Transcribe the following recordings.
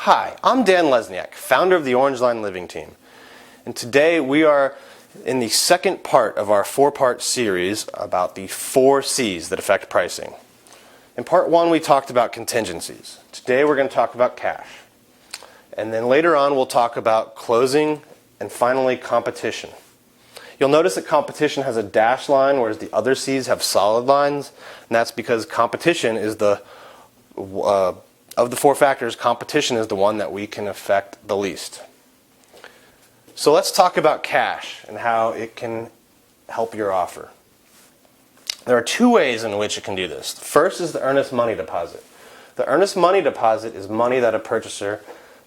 Hi, I'm Dan Lesniak, founder of the Orange Line Living Team. And today we are in the second part of our four-part series about the 4 C's that affect pricing. In part 1 we talked about contingencies. Today we're going to talk about cash. And then later on we'll talk about closing and finally competition. You'll notice that competition has a dashed line whereas the other C's have solid lines, and that's because competition is of the 4 factors, competition is the one that we can affect the least. So let's talk about cash and how it can help your offer. There are 2 ways in which it can do this. The first is the earnest money deposit. The earnest money deposit is money that a purchaser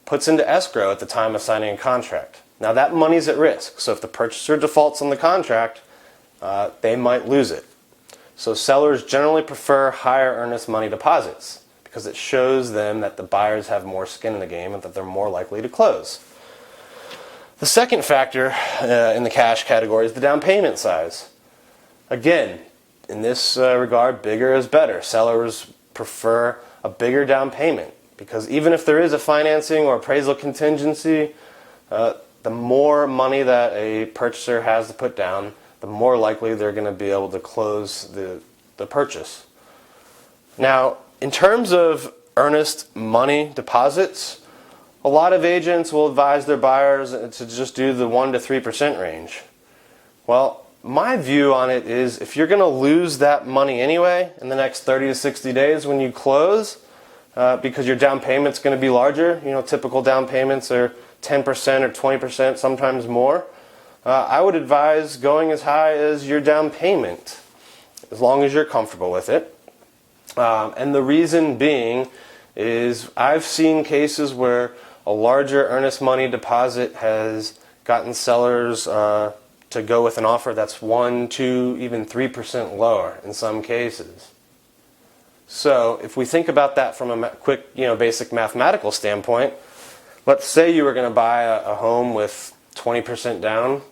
puts into escrow at the time of signing a contract. Now that money is at risk, so if the purchaser defaults on the contract, they might lose it. So sellers generally prefer higher earnest money deposits because it shows them that the buyers have more skin in the game and that they're more likely to close. The second factor in the cash category is the down payment size. Again, in this regard, bigger is better. Sellers prefer a bigger down payment because even if there is a financing or appraisal contingency, the more money that a purchaser has to put down, the more likely they're going to be able to close the purchase. Now, in terms of earnest money deposits, a lot of agents will advise their buyers to just do the 1 to 3% range. Well, my view on it is if you're going to lose that money anyway in the next 30 to 60 days when you close, because your down payment's going to be larger, typical down payments are 10% or 20%, sometimes more, I would advise going as high as your down payment, as long as you're comfortable with it. And the reason being is I've seen cases where a larger earnest money deposit has gotten sellers to go with an offer that's 1, 2, even 3% lower in some cases. So if we think about that from a quick, basic mathematical standpoint, let's say you were going to buy a home with 20% down.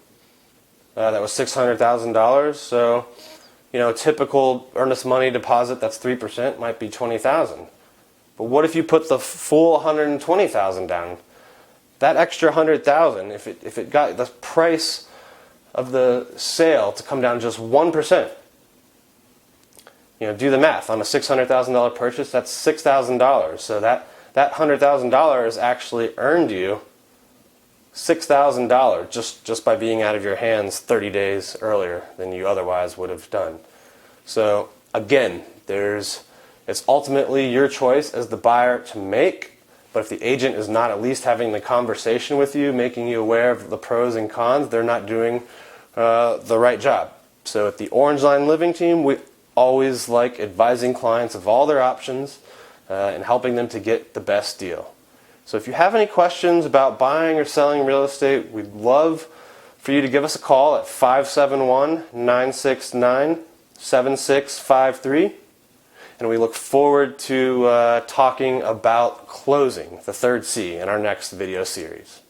That was $600,000. So, a typical earnest money deposit that's 3% might be $20,000. But what if you put the full $120,000 down? That extra $100,000, if it got the price of the sale to come down just 1%, do the math. On a $600,000 purchase, that's $6,000. So that $100,000 actually earned you $6,000 just by being out of your hands 30 days earlier than you otherwise would have done. So again, it's ultimately your choice as the buyer to make, but if the agent is not at least having the conversation with you, making you aware of the pros and cons, they're not doing the right job. So at the Orange Line Living Team, we always like advising clients of all their options and helping them to get the best deal. So if you have any questions about buying or selling real estate, we'd love for you to give us a call at 571-969-7653. And we look forward to talking about closing, the 3rd C, in our next video series.